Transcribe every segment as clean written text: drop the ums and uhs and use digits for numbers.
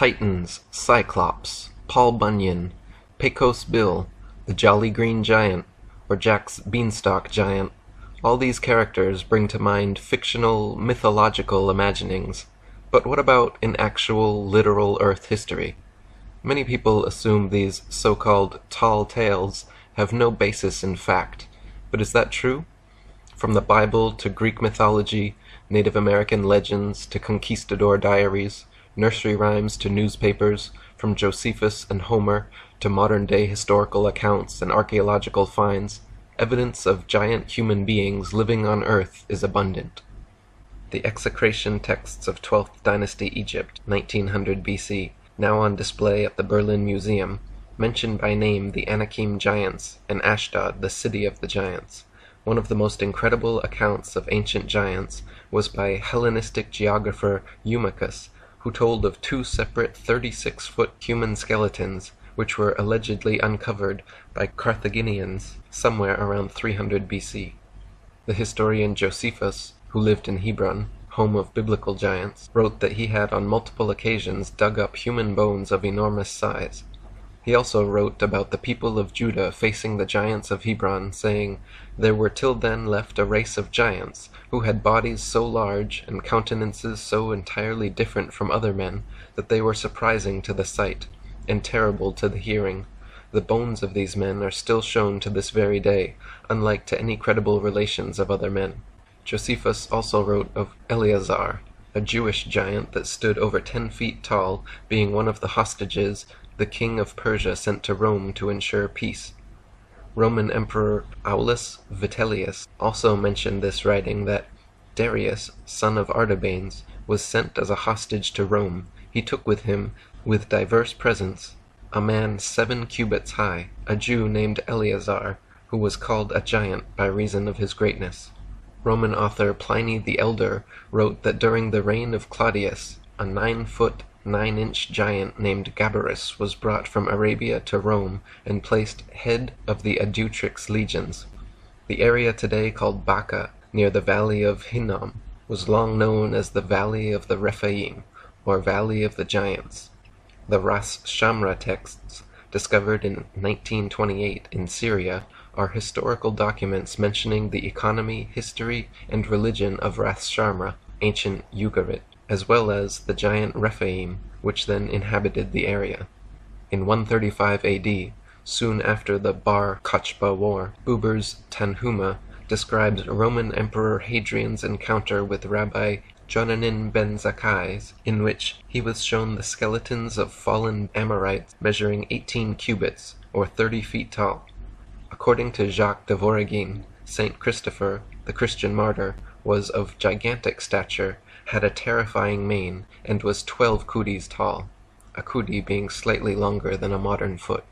Titans, Cyclops, Paul Bunyan, Pecos Bill, the Jolly Green Giant, or Jack's Beanstalk Giant. All these characters bring to mind fictional, mythological imaginings. But what about in actual, literal Earth history? Many people assume these so-called tall tales have no basis in fact. But is that true? From the Bible to Greek mythology, Native American legends to conquistador diaries, nursery rhymes to newspapers, from Josephus and Homer to modern-day historical accounts and archaeological finds, evidence of giant human beings living on Earth is abundant. The execration texts of 12th dynasty Egypt, 1900 BC, now on display at the Berlin Museum, mention by name the Anakim giants and Ashdod, the city of the giants. One of the most incredible accounts of ancient giants was by Hellenistic geographer Eutychus, who told of two separate 36-foot human skeletons which were allegedly uncovered by Carthaginians somewhere around 300 BC. The historian Josephus, who lived in Hebron, home of biblical giants, wrote that he had on multiple occasions dug up human bones of enormous size. He also wrote about the people of Judah facing the giants of Hebron, saying, "There were till then left a race of giants, who had bodies so large and countenances so entirely different from other men, that they were surprising to the sight, and terrible to the hearing. The bones of these men are still shown to this very day, unlike to any credible relations of other men." Josephus also wrote of Eleazar, a Jewish giant that stood over 10 feet tall, being one of the hostages the king of Persia sent to Rome to ensure peace. Roman Emperor Aulus Vitellius also mentioned this, writing that Darius, son of Artabanes, was sent as a hostage to Rome. He took with him, with diverse presents, a man 7 cubits high, a Jew named Eleazar, who was called a giant by reason of his greatness. Roman author Pliny the Elder wrote that during the reign of Claudius, a 9-foot, 9-inch giant named Gabarus was brought from Arabia to Rome and placed head of the Adutrix legions. The area today called Baca, near the valley of Hinnom, was long known as the Valley of the Rephaim, or Valley of the Giants. The Ras Shamra texts, discovered in 1928 in Syria, are historical documents mentioning the economy, history, and religion of Ras Shamra, ancient Ugarit, as well as the giant Rephaim, which then inhabited the area. In 135 AD, soon after the Bar Kochba War, Buber's Tanhuma describes Roman Emperor Hadrian's encounter with Rabbi Jonanin ben Zakkai, in which he was shown the skeletons of fallen Amorites measuring 18 cubits, or 30 feet tall. According to Jacques de Voragine, Saint Christopher, the Christian martyr, was of gigantic stature, had a terrifying mane, and was 12 kudis tall, a kudi being slightly longer than a modern foot.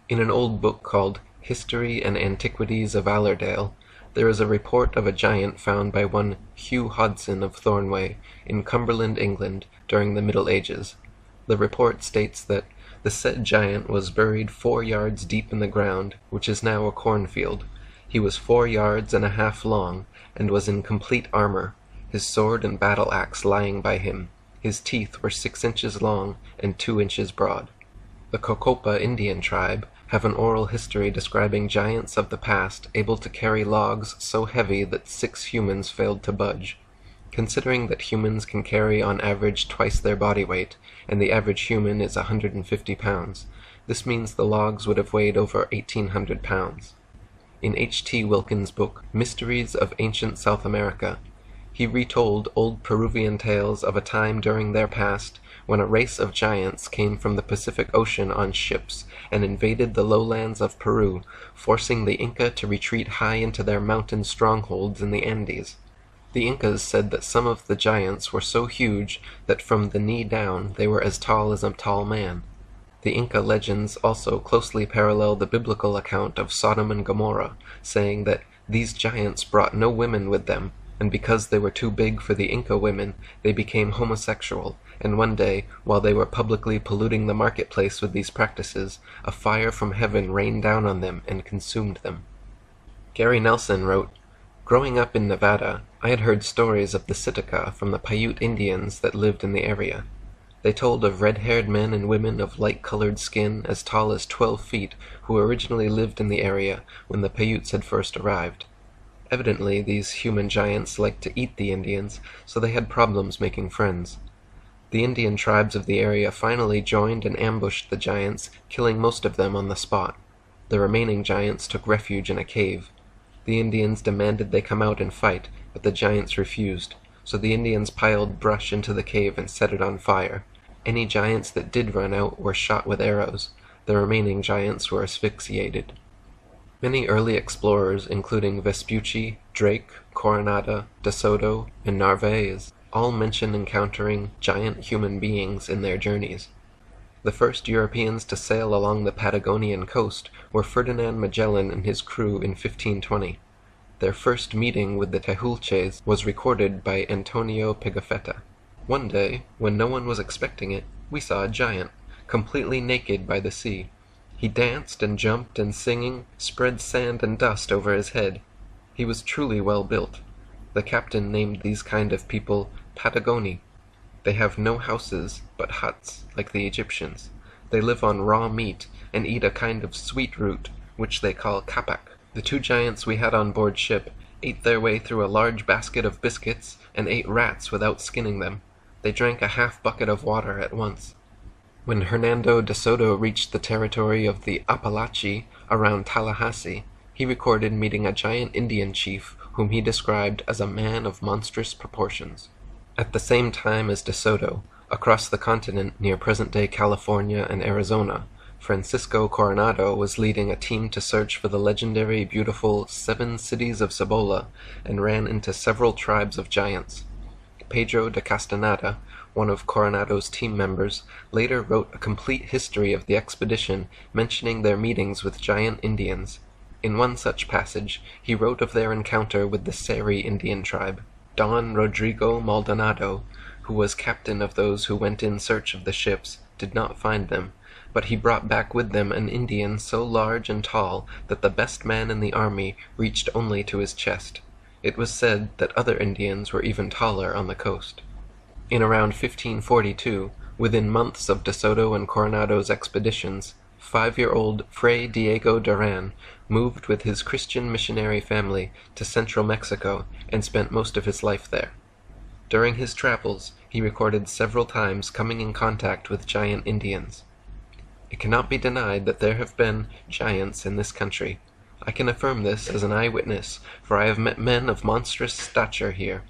In an old book called History and Antiquities of Allerdale, there is a report of a giant found by one Hugh Hodson of Thornway, in Cumberland, England, during the Middle Ages. The report states that the said giant was buried 4 yards deep in the ground, which is now a cornfield. He was 4 yards and a half long, and was in complete armor, his sword and battle-axe lying by him. His teeth were 6 inches long and 2 inches broad. The Cocopa Indian tribe have an oral history describing giants of the past able to carry logs so heavy that 6 humans failed to budge. Considering that humans can carry on average twice their body weight, and the average human is 150 pounds, this means the logs would have weighed over 1,800 pounds. In H.T. Wilkins' book, Mysteries of Ancient South America, he retold old Peruvian tales of a time during their past when a race of giants came from the Pacific Ocean on ships and invaded the lowlands of Peru, forcing the Inca to retreat high into their mountain strongholds in the Andes. The Incas said that some of the giants were so huge that from the knee down they were as tall as a tall man. The Inca legends also closely parallel the biblical account of Sodom and Gomorrah, saying that these giants brought no women with them, and because they were too big for the Inca women, they became homosexual, and one day, while they were publicly polluting the marketplace with these practices, a fire from heaven rained down on them and consumed them. Gary Nelson wrote, "Growing up in Nevada, I had heard stories of the Sitka from the Paiute Indians that lived in the area. They told of red-haired men and women of light-colored skin as tall as 12 feet who originally lived in the area when the Paiutes had first arrived. Evidently, these human giants liked to eat the Indians, so they had problems making friends. The Indian tribes of the area finally joined and ambushed the giants, killing most of them on the spot. The remaining giants took refuge in a cave. The Indians demanded they come out and fight, but the giants refused, so the Indians piled brush into the cave and set it on fire. Any giants that did run out were shot with arrows. The remaining giants were asphyxiated. Many early explorers, including Vespucci, Drake, Coronado, De Soto, and Narvaez, all mention encountering giant human beings in their journeys. The first Europeans to sail along the Patagonian coast were Ferdinand Magellan and his crew in 1520. Their first meeting with the Tehuelches was recorded by Antonio Pigafetta. One day, when no one was expecting it, we saw a giant, completely naked by the sea. He danced and jumped and singing, spread sand and dust over his head. He was truly well built. The captain named these kind of people Patagoni. They have no houses, but huts, like the Egyptians. They live on raw meat, and eat a kind of sweet root, which they call kapak. The two giants we had on board ship ate their way through a large basket of biscuits, and ate rats without skinning them. They drank a half bucket of water at once. When Hernando de Soto reached the territory of the Apalachee around Tallahassee, he recorded meeting a giant Indian chief whom he described as a man of monstrous proportions. At the same time as De Soto, across the continent near present-day California and Arizona, Francisco Coronado was leading a team to search for the legendary beautiful 7 cities of Cibola and ran into several tribes of giants. Pedro de Castaneda, one of Coronado's team members, later wrote a complete history of the expedition mentioning their meetings with giant Indians. In one such passage, he wrote of their encounter with the Seri Indian tribe. Don Rodrigo Maldonado, who was captain of those who went in search of the ships, did not find them, but he brought back with them an Indian so large and tall that the best man in the army reached only to his chest. It was said that other Indians were even taller on the coast. In around 1542, within months of De Soto and Coronado's expeditions, 5-year-old Fray Diego Duran moved with his Christian missionary family to central Mexico and spent most of his life there. During his travels, he recorded several times coming in contact with giant Indians. It cannot be denied that there have been giants in this country. I can affirm this as an eyewitness, for I have met men of monstrous stature here.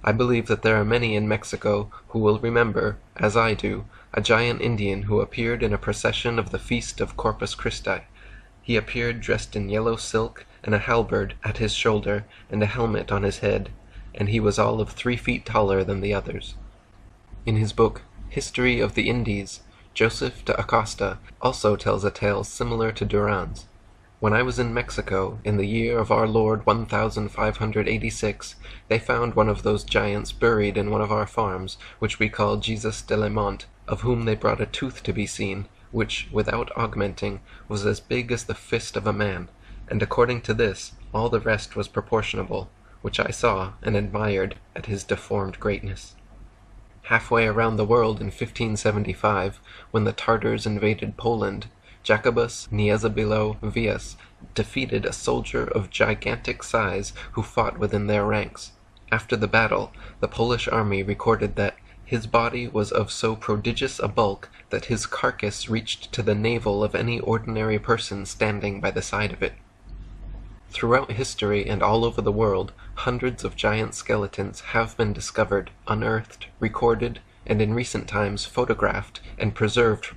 I believe that there are many in Mexico who will remember, as I do, a giant Indian who appeared in a procession of the feast of Corpus Christi. He appeared dressed in yellow silk and a halberd at his shoulder and a helmet on his head, and he was all of 3 feet taller than the others. In his book, History of the Indies, Joseph de Acosta also tells a tale similar to Duran's. When I was in Mexico, in the year of our Lord 1586, they found one of those giants buried in one of our farms, which we call Jesus de la Monte, of whom they brought a tooth to be seen, which, without augmenting, was as big as the fist of a man, and according to this, all the rest was proportionable, which I saw and admired at his deformed greatness. Halfway around the world in 1575, when the Tartars invaded Poland, Jacobus Niezabilo Vias defeated a soldier of gigantic size who fought within their ranks. After the battle, the Polish army recorded that his body was of so prodigious a bulk that his carcass reached to the navel of any ordinary person standing by the side of it. Throughout history and all over the world, hundreds of giant skeletons have been discovered, unearthed, recorded, and in recent times photographed and preserved.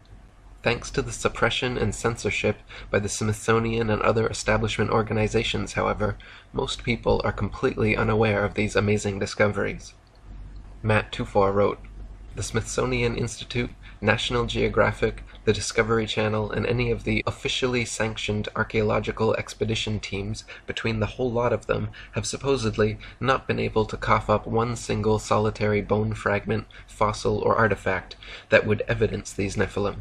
Thanks to the suppression and censorship by the Smithsonian and other establishment organizations, however, most people are completely unaware of these amazing discoveries. Matt Tufor wrote, "The Smithsonian Institute, National Geographic, the Discovery Channel, and any of the officially sanctioned archaeological expedition teams, between the whole lot of them, have supposedly not been able to cough up one single solitary bone fragment, fossil, or artifact that would evidence these Nephilim.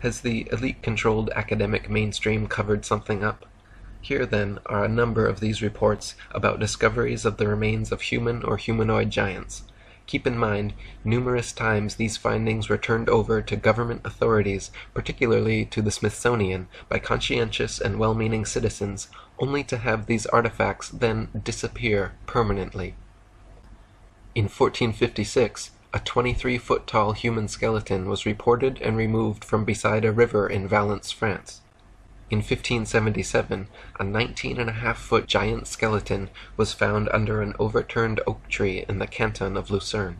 Has the elite-controlled academic mainstream covered something up? Here, then, are a number of these reports about discoveries of the remains of human or humanoid giants. Keep in mind, numerous times these findings were turned over to government authorities, particularly to the Smithsonian, by conscientious and well-meaning citizens, only to have these artifacts then disappear permanently. In 1456, a 23-foot tall human skeleton was reported and removed from beside a river in Valence, France. In 1577, a 19.5-foot giant skeleton was found under an overturned oak tree in the canton of Lucerne.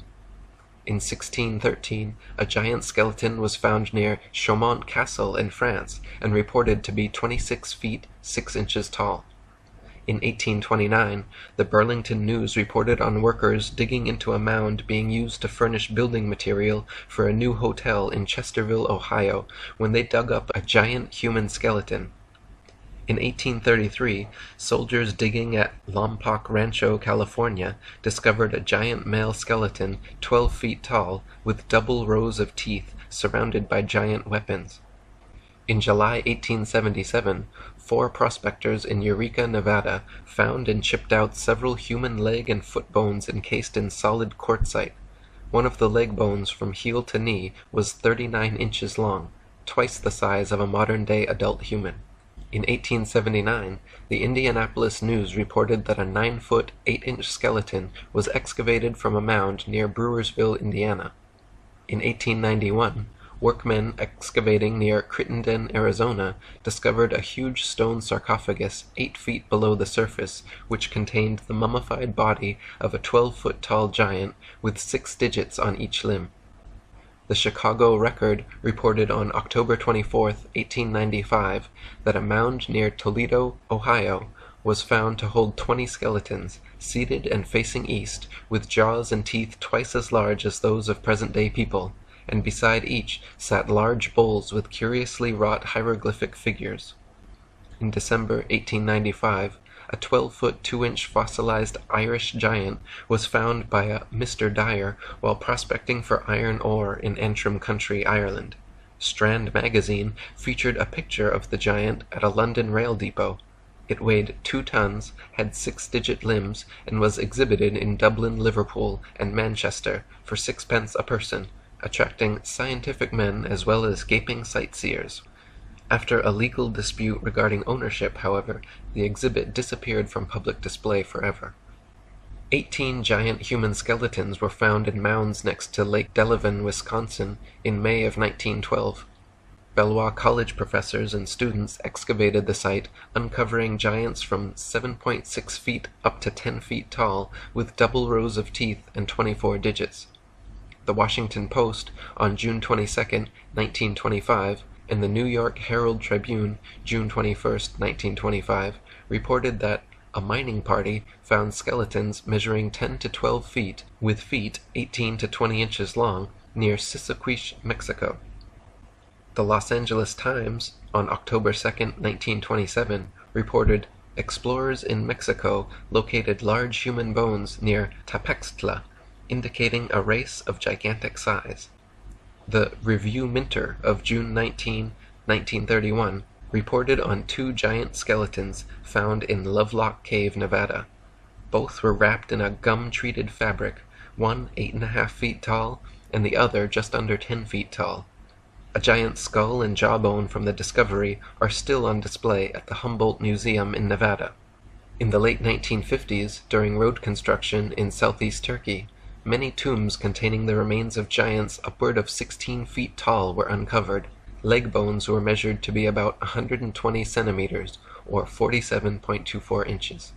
In 1613, a giant skeleton was found near Chaumont Castle in France and reported to be 26 feet 6 inches tall. In 1829, the Burlington News reported on workers digging into a mound being used to furnish building material for a new hotel in Chesterville, Ohio, when they dug up a giant human skeleton. In 1833, soldiers digging at Lompoc Rancho, California, discovered a giant male skeleton 12 feet tall with double rows of teeth surrounded by giant weapons. In July 1877, 4 prospectors in Eureka, Nevada, found and chipped out several human leg and foot bones encased in solid quartzite. One of the leg bones from heel to knee was 39 inches long, twice the size of a modern-day adult human. In 1879, the Indianapolis News reported that a 9-foot, 8-inch skeleton was excavated from a mound near Brewersville, Indiana. In 1891, workmen excavating near Crittenden, Arizona, discovered a huge stone sarcophagus 8 feet below the surface, which contained the mummified body of a 12-foot tall giant with 6 digits on each limb. The Chicago Record reported on October 24, 1895, that a mound near Toledo, Ohio, was found to hold 20 skeletons, seated and facing east, with jaws and teeth twice as large as those of present-day people, and beside each sat large bowls with curiously wrought hieroglyphic figures. In December 1895, a 12-foot 2-inch fossilized Irish giant was found by a Mr. Dyer while prospecting for iron ore in Antrim Country, Ireland. Strand magazine featured a picture of the giant at a London rail depot. It weighed 2 tons, had 6-digit limbs, and was exhibited in Dublin, Liverpool, and Manchester for 6 pence a person, attracting scientific men as well as gaping sightseers. After a legal dispute regarding ownership, however, the exhibit disappeared from public display forever. 18 giant human skeletons were found in mounds next to Lake Delavan, Wisconsin, in May of 1912. Bellois College professors and students excavated the site, uncovering giants from 7.6 feet up to 10 feet tall, with double rows of teeth and 24 digits. The Washington Post, on June 22, 1925, and the New York Herald Tribune, June 21, 1925, reported that a mining party found skeletons measuring 10 to 12 feet, with feet 18 to 20 inches long, near Sissaquiche, Mexico. The Los Angeles Times, on October 2, 1927, reported, "Explorers in Mexico located large human bones near Tapextla, indicating a race of gigantic size." The Review-Minter of June 19, 1931, reported on 2 giant skeletons found in Lovelock Cave, Nevada. Both were wrapped in a gum-treated fabric, one 8.5 feet tall, and the other just under 10 feet tall. A giant skull and jawbone from the discovery are still on display at the Humboldt Museum in Nevada. In the late 1950s, during road construction in southeast Turkey, many tombs containing the remains of giants upward of 16 feet tall were uncovered. Leg bones were measured to be about 120 centimeters, or 47.24 inches.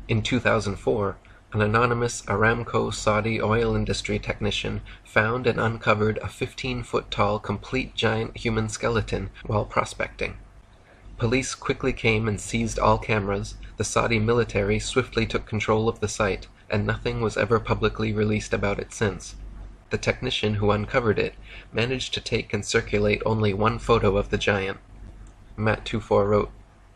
In 2004, an anonymous Aramco Saudi oil industry technician found and uncovered a 15-foot-tall complete giant human skeleton while prospecting. Police quickly came and seized all cameras, the Saudi military swiftly took control of the site, and nothing was ever publicly released about it since. The technician who uncovered it managed to take and circulate only one photo of the giant. Matt Tufor wrote,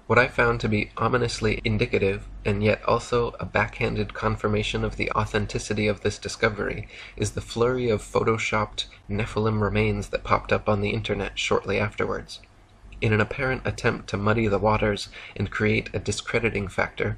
"What I found to be ominously indicative, and yet also a backhanded confirmation of the authenticity of this discovery, is the flurry of photoshopped Nephilim remains that popped up on the internet shortly afterwards. In an apparent attempt to muddy the waters and create a discrediting factor,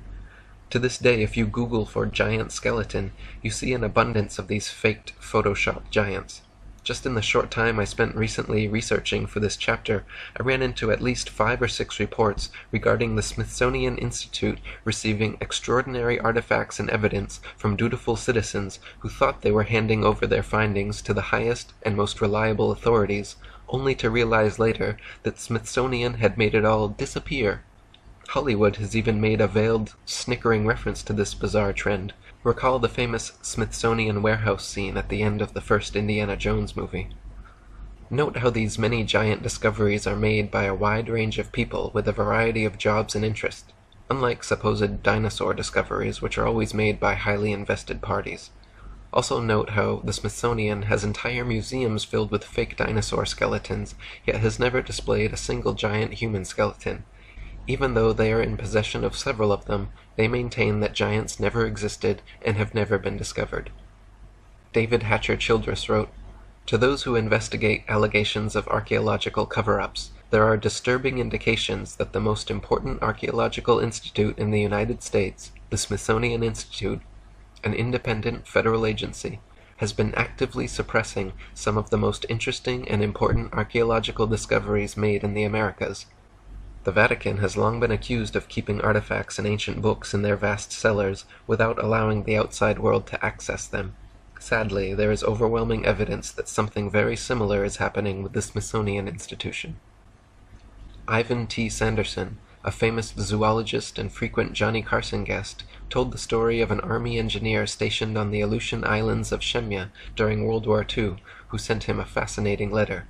To this day, if you Google for giant skeleton, you see an abundance of these faked Photoshop giants. Just in the short time I spent recently researching for this chapter, I ran into at least 5 or 6 reports regarding the Smithsonian Institute receiving extraordinary artifacts and evidence from dutiful citizens who thought they were handing over their findings to the highest and most reliable authorities, only to realize later that Smithsonian had made it all disappear. Hollywood has even made a veiled, snickering reference to this bizarre trend. Recall the famous Smithsonian warehouse scene at the end of the first Indiana Jones movie. Note how these many giant discoveries are made by a wide range of people with a variety of jobs and interests, unlike supposed dinosaur discoveries which are always made by highly invested parties. Also note how the Smithsonian has entire museums filled with fake dinosaur skeletons, yet has never displayed a single giant human skeleton. Even though they are in possession of several of them, they maintain that giants never existed and have never been discovered. David Hatcher Childress wrote, "To those who investigate allegations of archaeological cover-ups, there are disturbing indications that the most important archaeological institute in the United States, the Smithsonian Institute, an independent federal agency, has been actively suppressing some of the most interesting and important archaeological discoveries made in the Americas. The Vatican has long been accused of keeping artifacts and ancient books in their vast cellars without allowing the outside world to access them. Sadly, there is overwhelming evidence that something very similar is happening with the Smithsonian Institution." Ivan T. Sanderson, a famous zoologist and frequent Johnny Carson guest, told the story of an army engineer stationed on the Aleutian Islands of Shemya during World War II, who sent him a fascinating letter.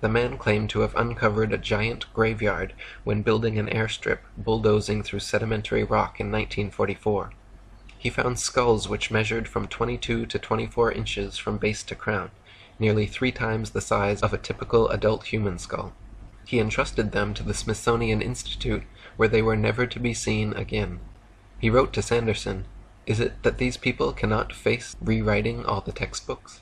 The man claimed to have uncovered a giant graveyard when building an airstrip bulldozing through sedimentary rock in 1944. He found skulls which measured from 22 to 24 inches from base to crown, nearly 3 times the size of a typical adult human skull. He entrusted them to the Smithsonian Institute, where they were never to be seen again. He wrote to Sanderson, "Is it that these people cannot face rewriting all the textbooks?"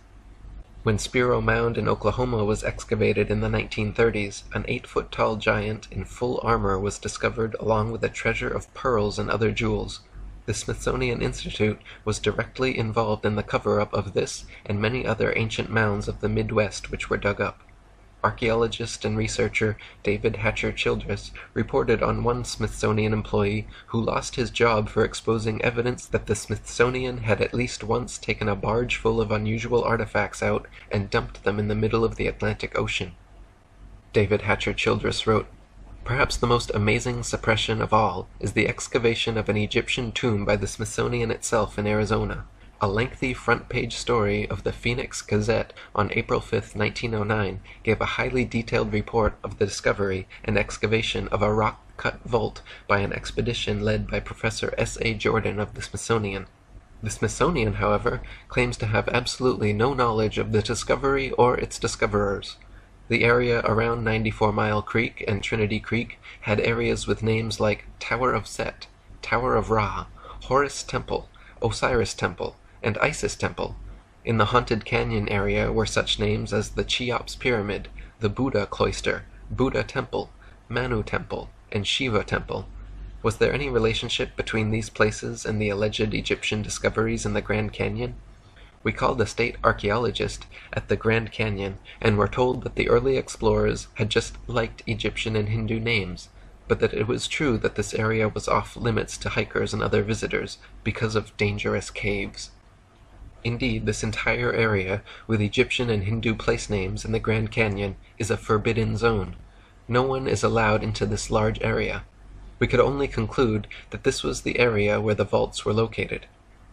When Spiro Mound in Oklahoma was excavated in the 1930s, an 8-foot-tall giant in full armor was discovered along with a treasure of pearls and other jewels. The Smithsonian Institute was directly involved in the cover-up of this and many other ancient mounds of the Midwest which were dug up. Archaeologist and researcher David Hatcher Childress reported on one Smithsonian employee who lost his job for exposing evidence that the Smithsonian had at least once taken a barge full of unusual artifacts out and dumped them in the middle of the Atlantic Ocean. David Hatcher Childress wrote, "Perhaps the most amazing suppression of all is the excavation of an Egyptian tomb by the Smithsonian itself in Arizona. A lengthy front-page story of the Phoenix Gazette on April 5, 1909, gave a highly detailed report of the discovery and excavation of a rock-cut vault by an expedition led by Professor S.A. Jordan of the Smithsonian. The Smithsonian, however, claims to have absolutely no knowledge of the discovery or its discoverers. The area around 94 Mile Creek and Trinity Creek had areas with names like Tower of Set, Tower of Ra, Horus Temple, Osiris Temple, and Isis Temple. In the Haunted Canyon area were such names as the Cheops Pyramid, the Buddha Cloister, Buddha Temple, Manu Temple, and Shiva Temple. Was there any relationship between these places and the alleged Egyptian discoveries in the Grand Canyon? We called a state archaeologist at the Grand Canyon and were told that the early explorers had just liked Egyptian and Hindu names, but that it was true that this area was off limits to hikers and other visitors because of dangerous caves. Indeed, this entire area, with Egyptian and Hindu place names in the Grand Canyon, is a forbidden zone. No one is allowed into this large area. We could only conclude that this was the area where the vaults were located.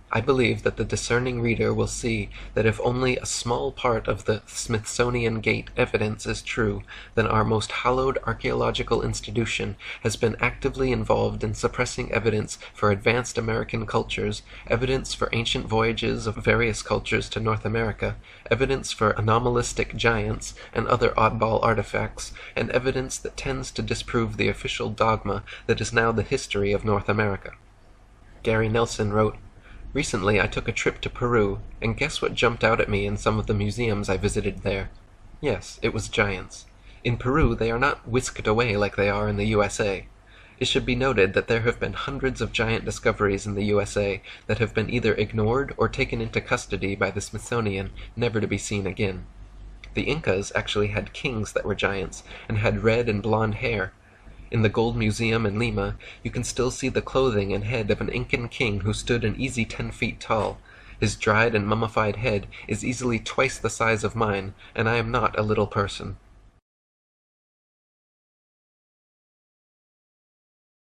I believe that the discerning reader will see that if only a small part of the Smithsonian Gate evidence is true, then our most hallowed archaeological institution has been actively involved in suppressing evidence for advanced American cultures, evidence for ancient voyages of various cultures to North America, evidence for anomalistic giants and other oddball artifacts, and evidence that tends to disprove the official dogma that is now the history of North America." Gary Nelson wrote, "Recently I took a trip to Peru, and guess what jumped out at me in some of the museums I visited there? Yes, it was giants. In Peru they are not whisked away like they are in the USA. It should be noted that there have been hundreds of giant discoveries in the USA that have been either ignored or taken into custody by the Smithsonian, never to be seen again. The Incas actually had kings that were giants, and had red and blonde hair. In the Gold Museum in Lima, you can still see the clothing and head of an Incan king who stood an easy 10 feet tall. His dried and mummified head is easily twice the size of mine, and I am not a little person.